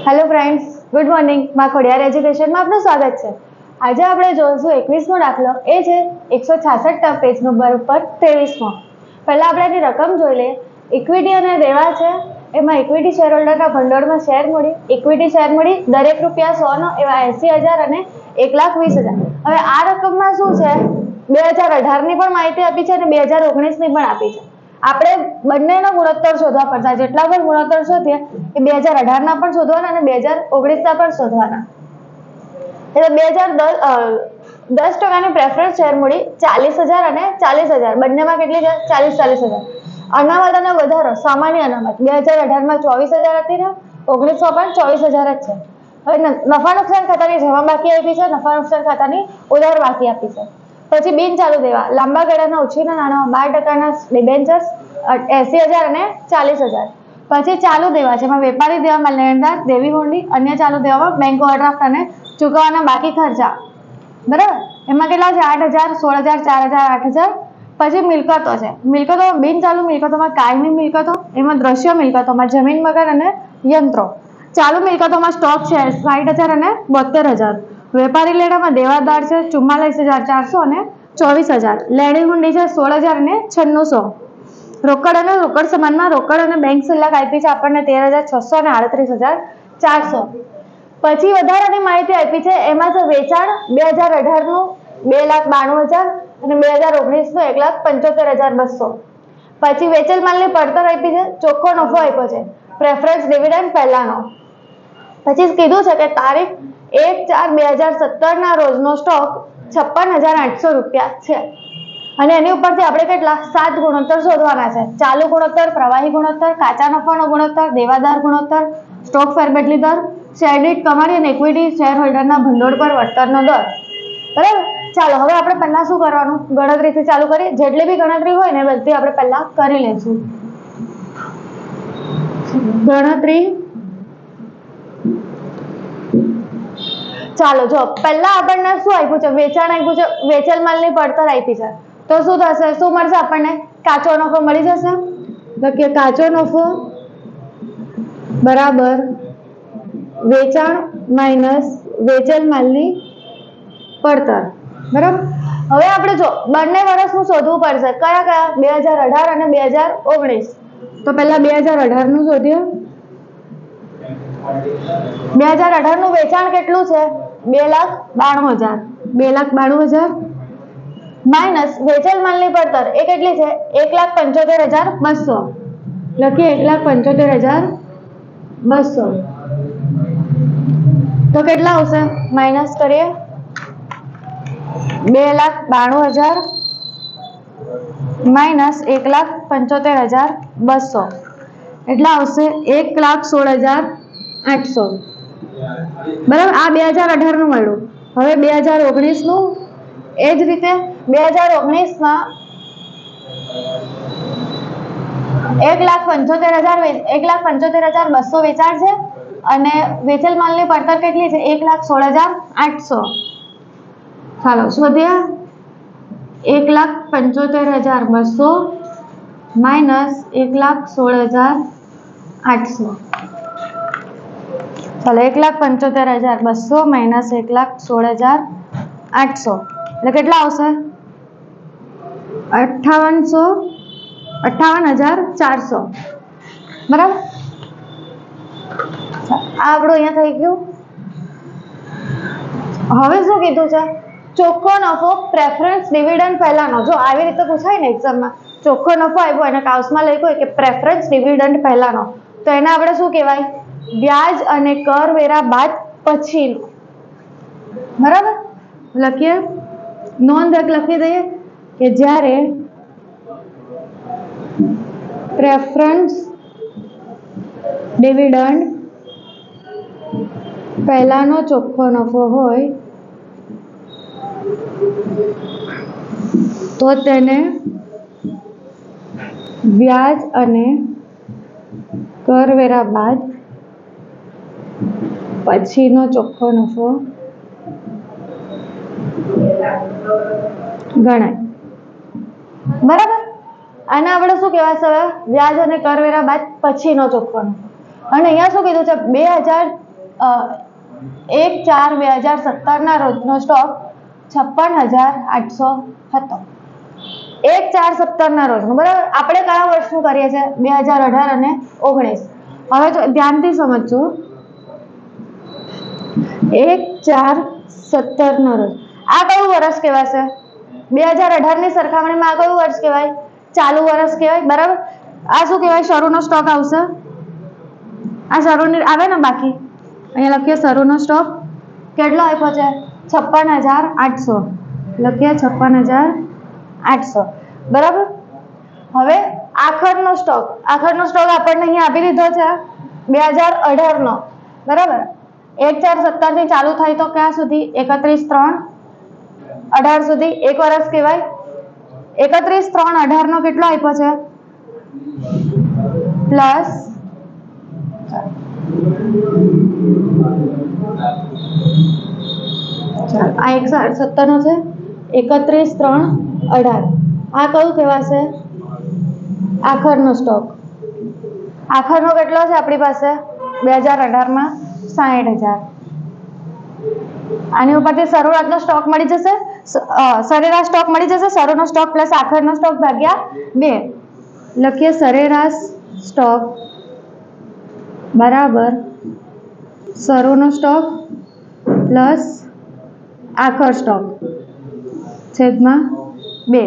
Hello friends, good morning. માં ખોડિયાર એજ્યુકેશનમાં આપનું સ્વાગત છે. આજે આપણે જોઈશું 21મો દાખલો. એ છે 166 પેજ નંબર ઉપર 23મો. પહેલા આપણે એની રકમ જોઈ લઈએ. ઇક્વિટી અને દેવા છે. એમાં ઇક્વિટી શેર હોલ્ડરના ભંડોળમાં શેર મૂડી, ઇક્વિટી શેર મૂડી દરેક રૂપિયા 100 નો એવા 80,000 અને 1,20,000. હવે આ રકમમાં શું છે, 2018 ની પણ માહિતી આપી છે અને 2019 ની પણ આપી છે. આપણે બંનેનો ગુણોત્તર શોધવા પડતા. જેટલા પણ ગુણોત્તર શોધીએ એ 2018 ના પણ શોધવાના અને 2019 ના પણ શોધવાના. એટલે 2010% પ્રેફરન્સ શેર મૂડી 40,000 અને 40,000 બંનેમાં કેટલી છે? 40,000. અનામત અને વધારો સામાન્ય અનામત 2018 માં 24,000 હતી ને 19 માં પણ 24,000 જ છે. હવે નફા નુકસાન ખાતાની જમા બાકી આપી છે, નફા નુકસાન ખાતાની ઉધાર બાકી આપી છે. પછી બિન ચાલુ દેવા લાંબા ગાળાના ઉછીના નાણાંમાં 12% ડિબેન્ચર્સ 80,000 અને 40,000. પછી ચાલુ દેવા છે, એમાં વેપારી દેવામાં લેણદાર, દેવી હુંડી, અન્ય ચાલુ દેવામાં બેંક ઓવરડ્રાફ્ટ અને ચૂકવવાના બાકી ખર્ચા. બરાબર, એમાં કેટલા છે? 8,000, 16,000, 4,000, 8,000. પછી મિલકતો છે. મિલકતો બિન ચાલુ મિલકતોમાં કાયમી મિલકતો, એમાં દ્રશ્ય મિલકતોમાં જમીન મકાન અને યંત્રો. ચાલુ મિલકતોમાં સ્ટોક છે 60,000 અને 72,000. વેપારી લેણામાં દેવાદાર છે 44,400 અને 24,000. લેણી હુંડી છે 16,000 અને 9600. રોકડ અને રોકડ સમાનમાં રોકડ અને બેંક સલાક આપી છે આપણને 13,600 અને 38,400. પછી વધારાની માહિતી આપી છે. એમાં છે વેચાણ 2018 નું 2,92,000 અને 2019 નું 1,75,200. પછી વેચેલ માલની પડતર આપી છે, ચોખ્ખો નફો આપ્યો છે, પ્રેફરન્સ ડિવિડન્ડ પહેલાનો. પછી કીધું છે કે તારીખ 1/4/2017 ના રોજનો સ્ટોક 56,800 રૂપિયા છે. અને એની ઉપરથી આપણે કેટલા 7 ગુણોત્તર શોધવાના છે. ચાલુ ગુણોત્તર, પ્રવાહી ગુણોત્તર, કાચા નફાનો ગુણોત્તર, દેવાદાર ગુણોત્તર, સ્ટોક ફેરબદલી દર, શેર દીઠ કમાણી અને ઇક્વિટી શેર હોલ્ડરના ભંડોળ પર વળતરનો દર. બરાબર, ચાલો હવે આપણે પહેલા શું કરવાનું, ગણતરીથી ચાલુ કરીએ. જેટલી બી ગણતરી હોય ને બધી આપણે પહેલા કરી લઈશું. ગણતરી ચાલો જો પહેલા આપણને શું આપ્યું છે? વેચાણ આપ્યું છે, વેચેલ માલની પડતર આપી છે. તો શું થશે? શું મળશે આપણને? કાચો નફો મળી જશે. તો કે કાચો નફો બરાબર વેચાણ માઇનસ વેચેલ માલની પડતર. બરાબર, હવે આપણે જો બંને વર્ષનું શોધવું પડશે. કયા કયા? 2018 અને 2019. તો પહેલા 2018 નું શોધ્યો. 2018 નું વેચાણ કેટલું છે? 2,92,000. 2,92,000 માઇનસ વેચેલ માલની પડતર એ કેટલી છે? 1,75,200. લખીએ 1,75,200. તો કેટલા આવશે? માઇનસ કરીએ 2,92,000 માઇનસ 1,75,200 એટલા આવશે 1,16,800. બરાબર, આ 2018 નું મળ્યું. હવે 2019 નું એ જ રીતે 2019 માં 1,75,200 વેચાણ છે અને વેચેલ માલની પડતર કેટલી છે? 1,16,800. ચાલો શોધ્યા 1,75,200 માઇનસ 1,16,800. ચાલો 1,75,200 માઇનસ 1,16,800 એટલે કેટલા આવશે? 58,400. બરાબર, આ આપણું અહીંયા થઈ ગયું. હવે શું કીધું છે? ચોખ્ખો નફો પ્રેફરન્સ ડિવિડન્ડ પહેલાનો. જો આવી રીતે પૂછાય ને એક્ઝામમાં, ચોખ્ખો નફો આવ્યો અને કાઉન્સમાં લખ્યું કે પ્રેફરન્સ ડિવિડન્ડ પહેલાનો, તો એને આપણે શું કહેવાય? વ્યાજ અને કરવેરા બાદ પછીનો. બરાબર, લખીએ નોંધ લખી દઈએ કે જ્યારે પ્રેફરન્સ ડિવિડન્ડ પહેલાનો ચોખ્ખો નફો હોય તો તેને વ્યાજ અને કરવેરા બાદ પછીનો ચોખ્ખો નફો ગણાય. બરાબર, આને આપણે શું કહેવાય? વ્યાજ અને કરવેરા બાદ પછીનો ચોખ્ખો નફો. અને અહીંયા શું કીધું છે? 1/4/2017 રોજનો સ્ટોક 56,800 હતો. 1/4/17 રોજનો, બરાબર. આપણે કયા વર્ષનું કરીએ છીએ? 2018 અને 19. હવે જો ધ્યાનથી સમજજો. 1/4/17 રોજ આ કયું વર્ષ કહેવાશે? 2018 ની સરખામણીમાં આ કયું વર્ષ કહેવાય? ચાલુ વર્ષ કહેવાય, બરાબર. આ શું કહેવાય? શરૂનો સ્ટોક આવશે. આ શરૂની આવે ને બાકી, અહીંયા લખીએ શરૂનો સ્ટોક કેટલો આપ્યો છે? 56,800. લખીએ 56,800, બરાબર. હવે આખરનો સ્ટોક આપણને અહીંયા આપી દીધો છે 2018 નો, બરાબર. 1/4/17 થી ચાલુ થાય તો ક્યાં સુધી? 31/3/18 સુધી, એક વર્ષ કહેવાય. 31/3/18 નો કેટલો આપ્યો છે? પ્લસ આ 1/17 નો છે. 31/3/18 આ કયું કહેવાશે? આખરનો સ્ટોક. આખરનો કેટલો છે આપણી પાસે? 2018 માં 60,000. આની ઉપરથી શરૂઆતનો સ્ટોક મળી જશે, સરેરાશ સ્ટોક મળી જશે. શરૂનો સ્ટોક પ્લસ આખરનો સ્ટોક ભાગ્યા 2. લખીએ સરેરાશ સ્ટોક બરાબર શરૂનો સ્ટોક પ્લસ આખર સ્ટોક છેદમાં 2.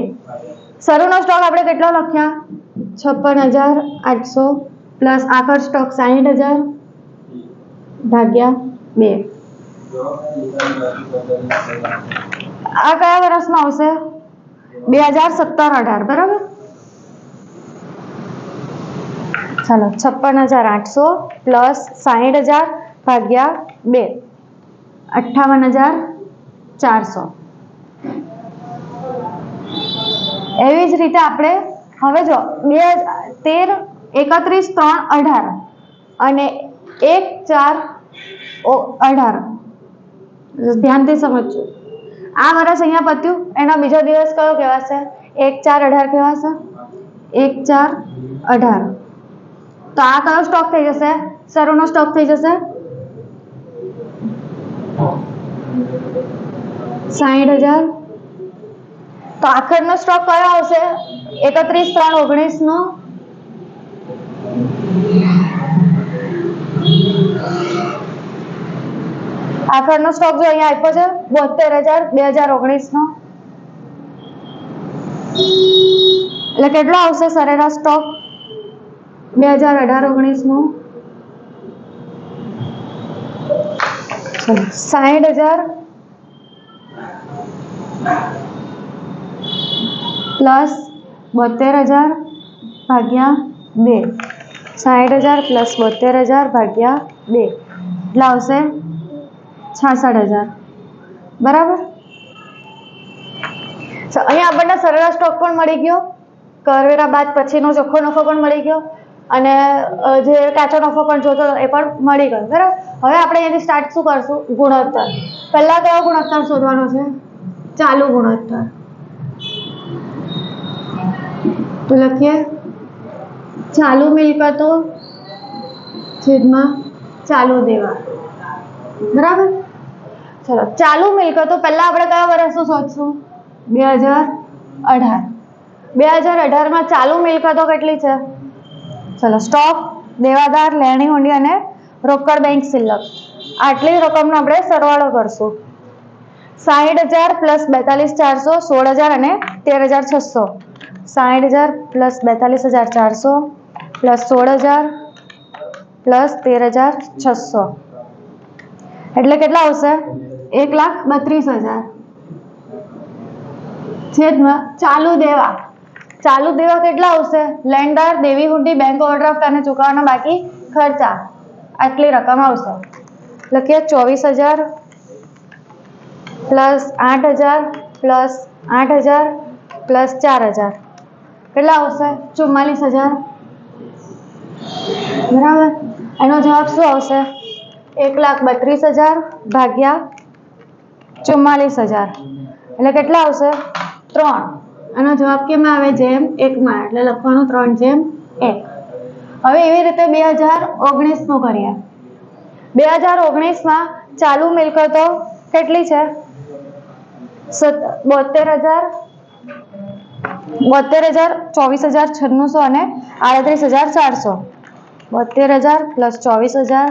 શરૂનો સ્ટોક આપણે કેટલો લખ્યા? 56,800 પ્લસ આખર સ્ટોક 60,000 ભાગ્યા 2. આ કયા વર્ષમાં આવશે? 2017-18, બરાબર. ચાલો 56,800 પ્લસ 60,000 ભાગ્યા 2, 58,400. એવી જ રીતે આપણે હવે જો 31/3/18 અને 1/4/18 ધ્યાનથી સમજજો. આ વર્ષ અહીંયા પત્યું, એનો બીજો દિવસ કયો કહેવાશે? 1/4/18 કહેવાશે. 1/4/18 તો આ કયો સ્ટોક થઈ જશે? શરૂનો સ્ટોક થઈ જશે 60,000. તો આખરનો સ્ટોક કયો આવશે? 31/3/19 નો આખરનો સ્ટોક જો અહીંયા આપ્યો છે 72,000 2019 નો. એટલે કેટલો આવશે સરેરાશ સ્ટોક 2018-19 નો? 60,000 પ્લસ 72,000 ભાગ્યા 2. 60,000 પ્લસ 72,000 ભાગ્યા 2 એટલે આવશે 66,000, બરાબર. અહીંયા આપણને સરેરાશ સ્ટોક પણ મળી ગયો, કરવેરા બાદ પછીનો ચોખ્ખો નફો પણ મળી ગયો, અને જે કાચો નફો પણ જોતો એ પણ મળી ગયો, બરાબર. હવે આપણે એની સ્ટાર્ટ શું કરશું? ગુણોત્તર. પહેલા કયો ગુણોત્તર શોધવાનો છે? ચાલુ ગુણોત્તર. તો લખીએ ચાલુ મિલકતો છેદમાં ચાલુ દેવા, બરાબર. ચલો ચાલુ મિલકતો પહેલા આપણે કયા વર્ષનું શોધશું? 2018. 2018 માં ચાલુ મિલકતો કેટલી છે? ચલો સ્ટોક, દેવાદાર, લેણી હુંડી અને રોકડ બેંક શિલ્લક, આટલી રકમનો આપણે સરવાળો કરશું. 60,000 પ્લસ 42,400 16,000 અને 13,600. 60,000 પ્લસ 42,400 પ્લસ 16,000 પ્લસ 13,600 એટલે કેટલા આવશે? 1,32,000 છેદમાં ચાલુ દેવા. ચાલુ દેવા કેટલા આવશે? લેન્ડર, દેવી હુંડી, બેંક ઓવરડ્રાફ્ટ અને ચૂકવવાના બાકી ખર્ચા, આટલી રકમ આવશે. લખીએ 24,000 પ્લસ 8,000 પ્લસ 8,000 પ્લસ 4,000 કેટલા આવશે? 44,000, બરાબર. એનો જવાબ શું આવશે? 1,32,000 ભાગ્યા 44,000 એટલે કેટલા આવશે? 3. આનો જવાબ કેમ આવે? જેમ 1 માં, એટલે લખવાનું 3/1. હવે એવી રીતે 2019 નું કરીએ. 2019 માં ચાલુ મિલકતો કેટલી છે? 72,000, 24,600 અને 38,400. 72,000 પ્લસ 24,000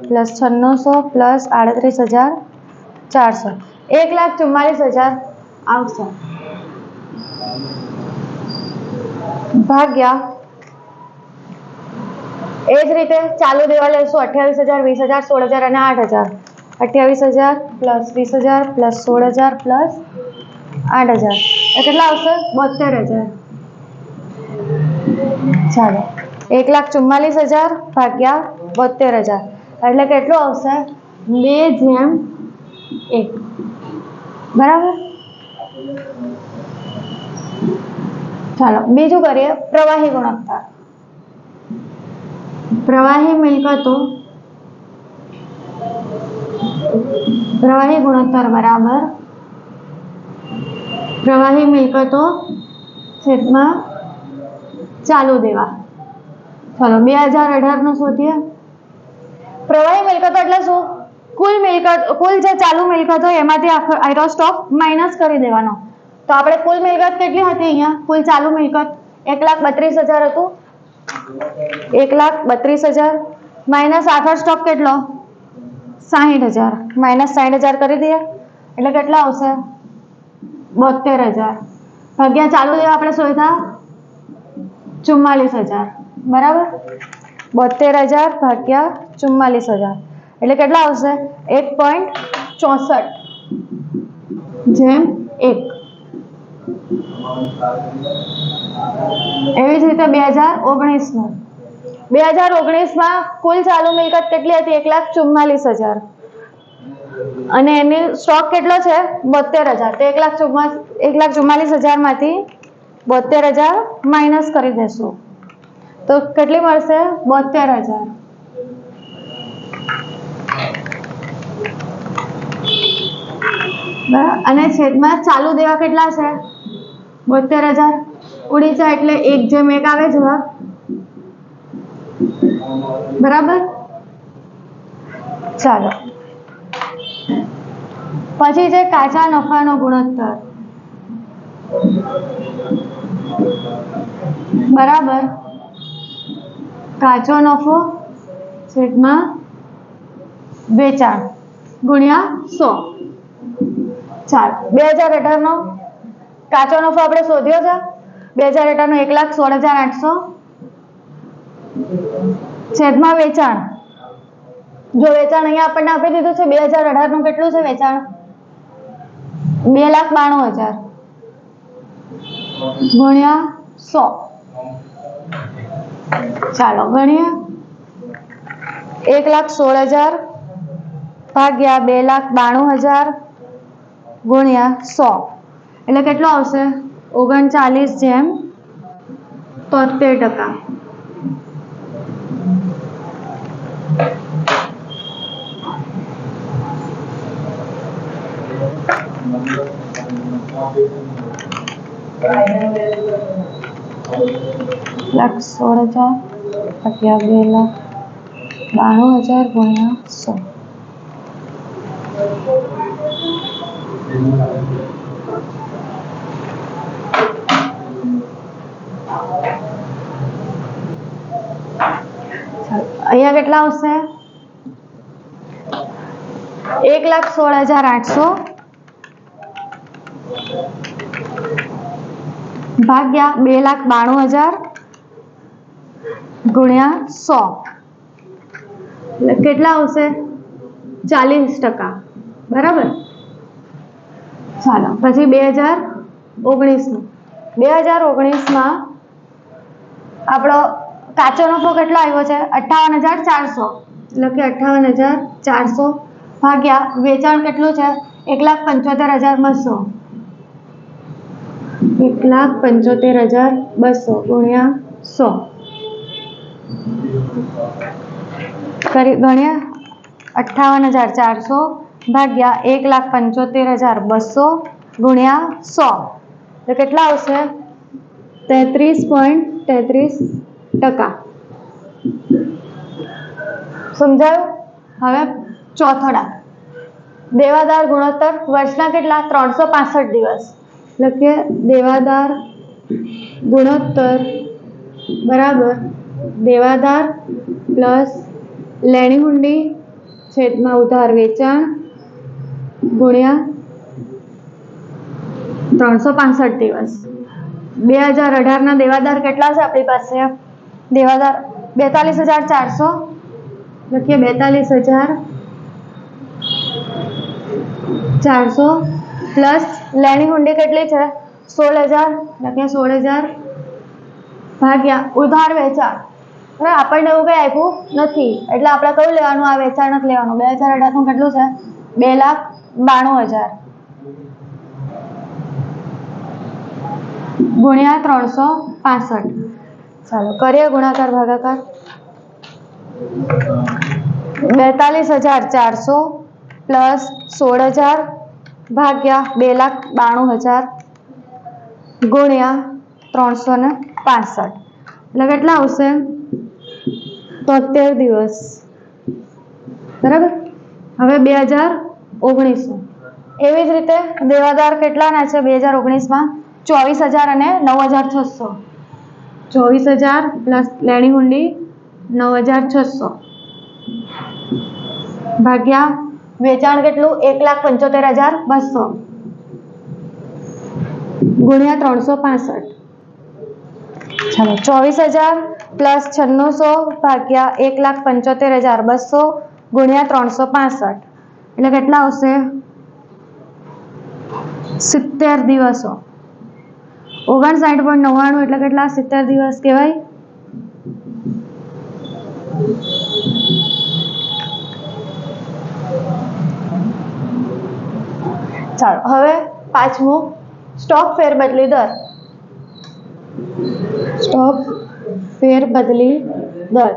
પ્લસ 600 પ્લસ 38,400, 1,44,000 આવશે. ભાગ્યા એ જ રીતે ચાલુ દેવા લેશું 28,000, 20,000, 16,000 અને 8,000. 28,000 પ્લસ 20,000 પ્લસ 16,000 પ્લસ 8,000 એ કેટલા આવશે? 72,000. ચાલો 1,44,000 ભાગ્યા 72,000 એટલે કેટલું આવશે? 2/1. બરાબર. ચાલો બીજું કરીએ, પ્રવાહી ગુણોત્તર. પ્રવાહી ગુણોત્તર બરાબર પ્રવાહી મિલકતો છેદમાં ચાલુ દેવા. ચાલો 2018 નું શોધીએ. પ્રવાહી મિલકતો એટલે શું? કુલ જે ચાલુ મિલકત હોય એમાંથી આખો સ્ટોક માઇનસ કરી દેવાનો. તો આપણે કુલ મિલકત કેટલી હતી? અહીંયા કુલ ચાલુ મિલકત 1,32,000 હતું. 1,32,000 માઇનસ આખો સ્ટોક કેટલો? 60,000. માઇનસ 60,000 કરી દઈએ એટલે કેટલા આવશે? 72,000 ભાગ્યા ચાલુ દેવા આપણે શોધ્યા 44,000. બરાબર. 72,000 ભાગ્યા 44,000 એટલે કેટલા આવશે? 1.64/1. એવી જ રીતે 2019 માં કુલ ચાલુ મિલકત કેટલી હતી? 1,44,000 અને એની સ્ટોક કેટલો છે? 72,000. તો 1,44,000 માંથી 72,000 માઇનસ કરી દેશું તો કેટલી મળશે? 72,000. અને છેદમાં ચાલુ દેવા કેટલા છે? 72,000. ઉડી જાય એટલે 1/1 આવે જવાબ. બરાબર. ચાલો પછી છે કાચા નફાનો ગુણોત્તર. બરાબર કાચો નફો છેદમાં વેચાણ ગુણ્યા 100. ચાલો 2018 નો કાચો નફો આપણે શોધ્યો છે. 2018 નો 1,16,800 છેદમાં વેચાણ. જો વેચાણ અહીંયા આપણને આપી દીધું છે 2018 નું કેટલું છે વેચાણ? 2,92,000 ગુણ્યા 100. ચાલો ગણીએ. 1,16,000 ભાગ્યા 2,92,000 ગુણ્યા 100 એટલે કેટલો આવશે? 39.73%. લાખ 16,000 ભાગ્યા 2,92,000 ગુણ્યા 100. અહીંયા કેટલા આવશે? 1,16,800 ભાગ્યા 2,92,000 ગુણ્યા 100 એટલે કેટલા આવશે? 40%. બરાબર. ચાલો પછી 2019 માં આપણો કાચો નફો કેટલો આવ્યો છે? 58,400 એટલે કે 58,400 ભાગ્યા વેચાણ કેટલું છે? 1,75,200. 1,75,200 ગુણ્યા 100 ગણ્યા 58,400 ભાગ્યા 1,75,200 ગુણ્યા 100 તો કેટલા આવશે? 33.33%. સમજાયું? હવે ચોથો દાખલો, દેવાદાર ગુણોત્તર વર્ષના કેટલા 365 દિવસ, એટલે કે દેવાદાર ગુણોત્તર બરાબર દેવાદાર પ્લસ લેણી હુંડી છેદમાં ઉધાર વેચાણ ગુણ્યા 365 દિવસ. 2018 ના દેવાદાર કેટલા છે આપણી પાસે? દેવાદાર 42,400, લખીએ 42,400 પ્લસ લેણી હુંડી કેટલી છે 16,000, લખીએ 16,000 ભાગ્યા ઉધાર વેચાણ. હવે આપણને એવું કઈ આપ્યું નથી એટલે આપણે કયું લેવાનું? આ વેચાણ નથી લેવાનું. 2018 નું કેટલું છે? 2,92,000 ગુણ્યા 365. ચાલો કરીએ ગુણાકાર ભાગાકાર. 42,400 પ્લસ 16,000 ભાગ્યા 2,92,000 ગુણ્યા 365, એટલે કેટલા આવશે? 73 દિવસ બરાબર. હવે 2019. એવી જ રીતે દેવાદાર કેટલાના છે 2019માં? 24,000 અને 9,600. 24,000 પ્લસ લેણી હુંડી 9,600 ભાગ્યા વેચાણ કેટલું? 1,75,200 ગુણ્યા 365. ચાલો 24,000 પ્લસ 9600 ભાગ્યા 1,75,200 ગુણ્યા 365, એટલે કેટલા આવશે? 70 દિવસો. 59.99 એટલે કેટલા? 70 દિવસ કહેવાય. ચાલો હવે પાંચમું, સ્ટોક ફેરબદલી દર. સ્ટોક ફેરબદલી દર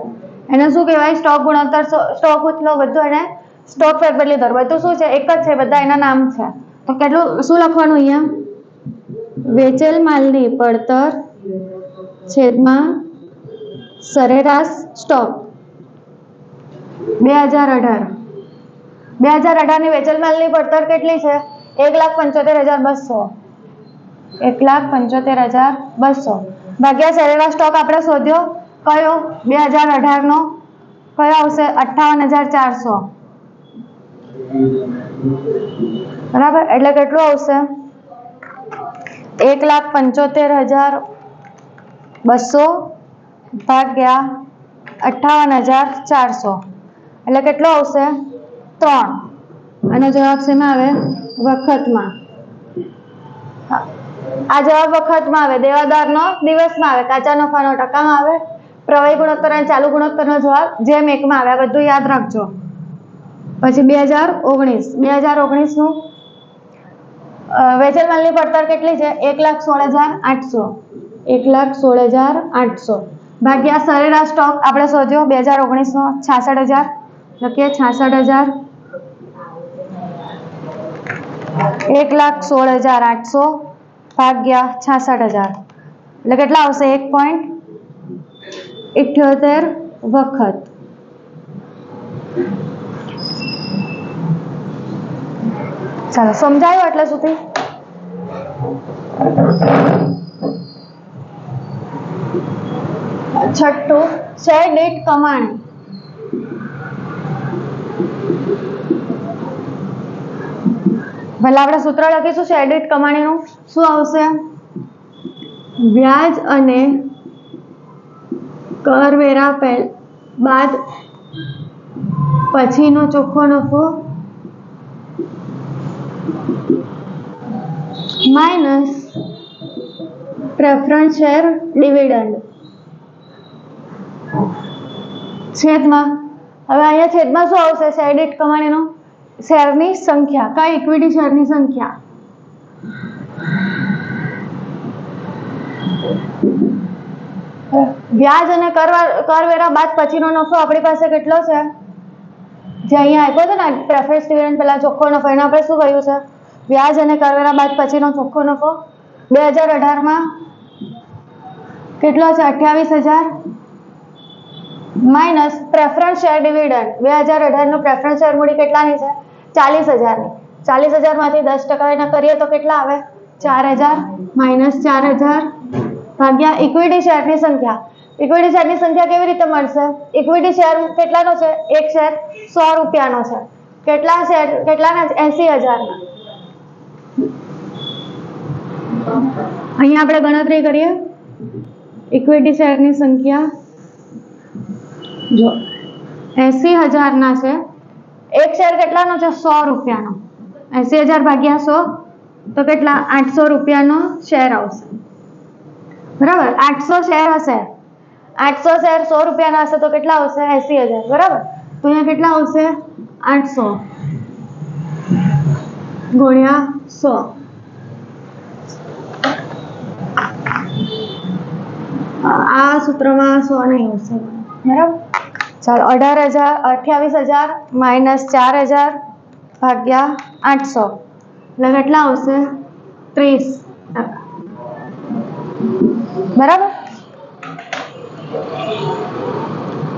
એને શું કહેવાય? સ્ટોક ગુણોત્તર, સ્ટોક ઉથલો બધું એને સ્ટોક ફેરબદલી દર બધું શું છે? એક જ છે, બધા એના નામ છે. તો કેટલું શું લખવાનું અહીંયા? વેચેલ માલની પડતર છેદમાં સરેરાશ સ્ટોક. 2018 ની વેચેલ માલની પડતર કેટલી છે? 1,75,200. 1,75,200 ભાગ્યા સરેરાશ સ્ટોક આપણે શોધ્યો કયો? 2018 નો કયો આવશે? 58,400 બરાબર. એટલે કેટલું આવશે? 1,75,200 ભાગ્યા 58,400, એટલે કેટલો આવશે? 3. અને જવાબ શેમાં આવે? વખતમાં. આ જવાબ વખતમાં આવે, દેવાદારનો દિવસમાં આવે, કાચા નફાનો ટકામાં આવે, પ્રવાહી ગુણોત્તર અને ચાલુ ગુણોત્તરનો જવાબ જેમ એકમાં આવે. આ બધું યાદ રાખજો. પછી 2019 નું વેચેલ માલની પડતર કેટલી છે? 1,16,800. 1,16,800 ભાગ્યા સરેરાશ સ્ટોક આપણે શોધ્યો 2019 નો 66,000, લખીએ 66,000 1,16,800 ભાગ્યા 66,000, એટલે કેટલા આવશે? 1.78 વખત. ચાલો સમજાયું એટલે સુધી? છઠ્ઠું, શેર દીઠ કમાણી. પહેલા આપણે સૂત્ર લખીશું શેર દીઠ કમાણીનું. શું આવશે? વ્યાજ અને કરવેરા બાદ પછીનો ચોખ્ખો નફો માઇનસ પ્રેફરન્સ શેર ડિવિડન્ડ છેદમાં. હવે અહીંયા છેદમાં શું આવશે? શેર દીઠ કમાણીનો શેરની સંખ્યા. કઈ? ઇક્વિટી શેરની સંખ્યા. વ્યાજ અને કરવેરા બાદ પછીનો નફો આપણી પાસે કેટલો છે? જે અહીંયા આપ્યો છે ને પ્રેફરન્સ ડિવિડન્ડ પહેલા ચોખ્ખો નફો, એને આપણે શું કહ્યું છે? વ્યાજ અને કરવેરા બાદ પછીનો ચોખ્ખો નફો. 2018 માં કેટલો છે? 28,000 માઇનસ પ્રેફરન્સ શેર ડિવિડન્ડ 2018 નું પ્રેફરન્સ શેર મૂડી કેટલાની છે 40,000 ની 40,000 માંથી 10% કરીએ તો કેટલા આવે 4,000 માઇનસ 4,000 ભાગ્યા ઇક્વિટી શેરની સંખ્યા ઇક્વિટી શેરની સંખ્યા કેવી રીતે મળશે ઇક્વિટી શેર કેટલાનો છે એક શેર 100 રૂપિયાનો છે કેટલા શેર કેટલાના 80,000 ના અહીંયા આપણે ગણતરી કરીએ ઇક્વિટી શેરની સંખ્યા જો 80,000 ના છે એક શેર કેટલાનો છે 100 રૂપિયાનો 80,000 ભાગ્યા 100 તો કેટલા 800 રૂપિયાનો શેર આવશે બરાબર 800 શેર હશે 800 શેર 100 રૂપિયાના હશે તો કેટલા આવશે 80,000 બરાબર તો અહીંયા કેટલા આવશે 800 ગુણ્યા 100 આ સૂત્રમાં 100 નહીં આવશે બરાબર ચાલો 28,000 માઇનસ 4,000 ભાગ્યા 800 એટલે કેટલા આવશે 30% બરાબર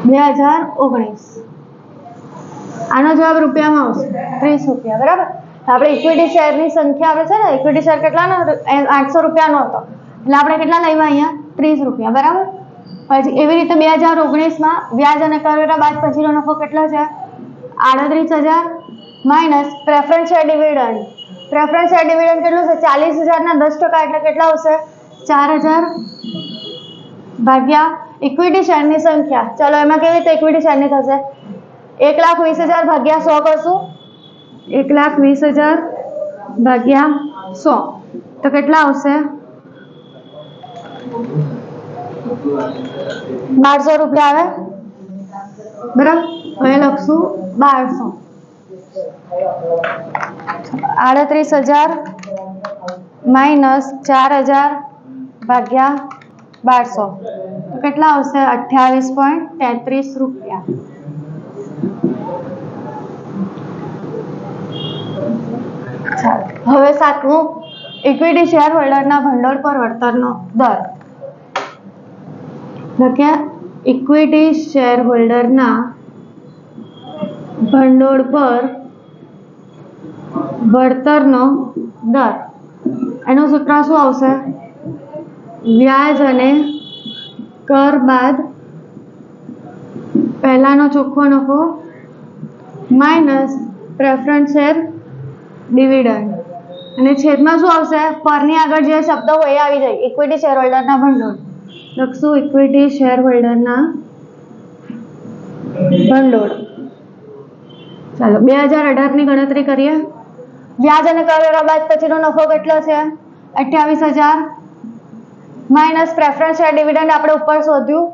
2019 આનો જવાબ રૂપિયામાં આવશે 30 રૂપિયા બરાબર આપણે ઇક્વિટી શેરની સંખ્યા આપણે છે ને ઇક્વિટી શેર કેટલાનો 800 રૂપિયાનો હતો એટલે આપણે કેટલા લાવ્યા અહીંયા 30 રૂપિયા બરાબર પછી એવી રીતે 2019 માં વ્યાજ અને કરવેરા બાદ પછીનો નફો કેટલો છે 38,000 માઇનસ પ્રેફરન્સ શેર ડિવિડન્ડ કેટલું છે 40,000 ના 10% એટલે કેટલા આવશે 4,000 ભાગ્યા ઇક્વિટી શેરની સંખ્યા ચલો એમાં કેવી રીતે ઇક્વિટી શેરની થશે 1,20,000 ભાગ્યા 100 કરશું 1,20,000 ભાગ્યા 100 તો કેટલા આવશે 1200 રૂપિયા આવે બરાબર હવે લખશું 1200 38,000 માઇનસ 4,000 ભાગ્યા 1200 તો કેટલા આવશે 28.33 રૂપિયા હવે સાતમું ઇક્વિટી શેર હોલ્ડરના ભંડોળ પર વળતરનો દર લખ્યા ઇક્વિટી શેર હોલ્ડરના ભંડોળ પર વળતરનો દર એનું સૂત્ર શું આવશે વ્યાજ અને કર બાદ પહેલાનો ચોખ્ખો નફો માઇનસ પ્રેફરન્સ શેર ડિવિડન્ડ અને છેદમાં શું આવશે પરની આગળ જે શબ્દ હોય એ આવી જાય ઇક્વિટી શેર હોલ્ડરના ભંડોળ લખશું ઇક્વિટી શેર હોલ્ડરના ભંડોળ ચાલો 2018 ની ગણતરી કરીએ વ્યાજ અને કરવેરા બાદ પછીનો નફો કેટલો છે 28,000 માઇનસ પ્રેફરન્સ શેર ડિવિડન્ડ આપણે ઉપર શોધ્યું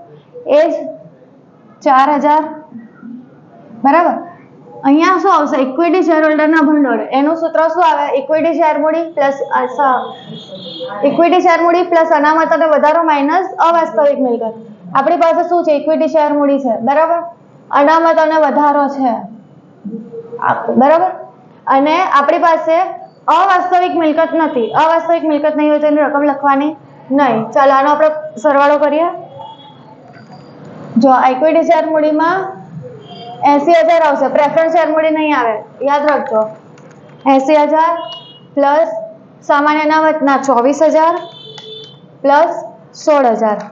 એ જ 4,000 બરાબર અહીંયા શું આવશે ઇક્વિટી શેર હોલ્ડરના ભંડોળ એનું સૂત્ર શું આવે ઇક્વિટી શેર મૂડી પ્લસ અનામત અને વધારો માઇનસ અવાસ્તવિક મિલકત આપણી પાસે શું છે ઇક્વિટી શેર મૂડી છે બરાબર અનામત અને વધારો છે બરાબર અને આપણી પાસે અવાસ્તવિક મિલકત નથી અવાસ્તવિક મિલકત નહીં હોય તો એની રકમ લખવાની નહીં ચાલો આનો આપણે સરવાળો કરીએ જો ઇક્વિટી શેર મૂડીમાં 80,000 આવશે પ્રેફરન્સ શેર મૂડી નહીં આવે યાદ રાખજો 80,000 પ્લસ સામાન્ય અનામતના 24,000 પ્લસ 16,000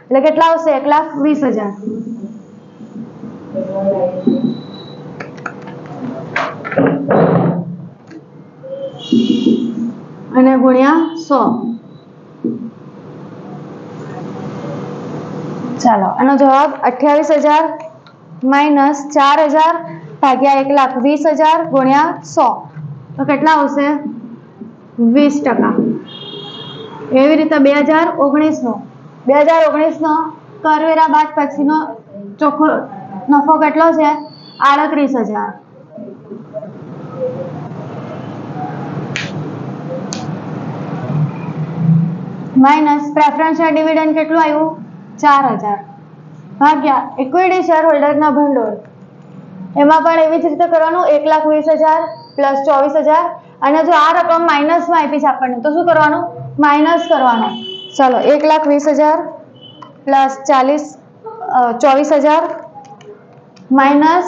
એટલે કેટલા આવશે 1,20,000 અને ગુણ્યા 100 ચાલો આનો જવાબ 28,000 માઇનસ 4,000 ભાગ્યા 1,20,000 ગુણ્યા 100 તો કેટલા આવશે 20% એવી રીતે 2019 નો કરવેરા બાદ પછીનો ચોખ્ખો નફો કેટલો છે 38,000 માઇનસ પ્રેફરન્સ શેર ડિવિડન્ડ કેટલું આવ્યું 4,000 ભાગ્યા ઇક્વિટી શેર હોલ્ડરના ભંડોળ એમાં પણ એવી જ રીતે કરવાનું 1,20,000 પ્લસ 24,000 અને જો આ રકમ માઇનસમાં આપી છે આપણને તો શું કરવાનું માઇનસ કરવાનું ચલો 1,20,000 પ્લસ 40 24,000 માઇનસ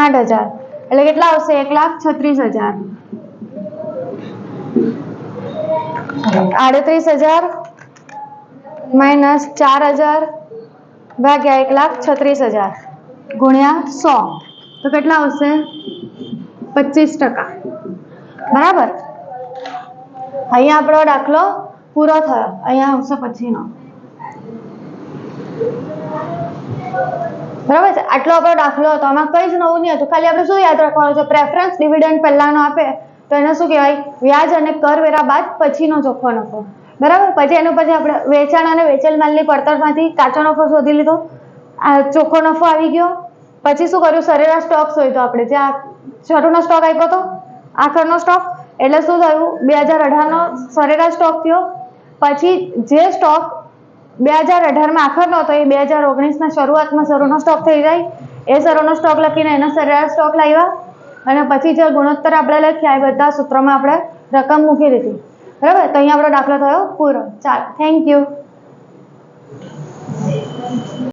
8,000 એટલે કેટલા આવશે? 1,36,000. 38,000 માઇનસ 4,000 ભાગ્યા 1,36,000 ગુણ્યા 100 તો કેટલા આવશે? 25%. બરાબર. અહીંયા આપણો દાખલો પૂરો થયો. અહીંયા આવશે પછીનો. બરાબર છે. આટલો આપણો દાખલો હતો. આમાં કંઈ જ નવું નહીં હતું. ખાલી આપણે શું યાદ રાખવાનું છે? પ્રેફરન્સ ડિવિડન્ડ પહેલાનો આપે તો એને શું કહેવાય? વ્યાજ અને કરવેરા બાદ પછીનો ચોખ્ખો નફો. બરાબર. પછી એનું પછી આપણે વેચાણ અને વેચેલ માલની પડતરમાંથી કાચો નફો શોધી લીધો. આ ચોખ્ખો નફો આવી ગયો. પછી શું કર્યું? સરેરાશ સ્ટોક શોધ્યો આપણે. જે શરૂનો સ્ટોક આપ્યો હતો, આખરનો સ્ટોક. એટલે શું થયું? 2018નો સરેરાશ સ્ટોક થયો. પછી જે સ્ટોક 2018માં આખરનો હતો એ 2019ના શરૂઆતમાં શરૂનો સ્ટોક થઈ જાય. એ શરૂનો સ્ટોક લખીને એનો સરેરાશ સ્ટોક લાવ્યા અને પછી જે ગુણોત્તર આપણે લખ્યા એ બધા સૂત્રમાં આપણે રકમ મૂકી દીધી. બરાબર. તો અહીંયા આપણો દાખલો થયો પૂરો. ચાલો, થેન્ક યુ.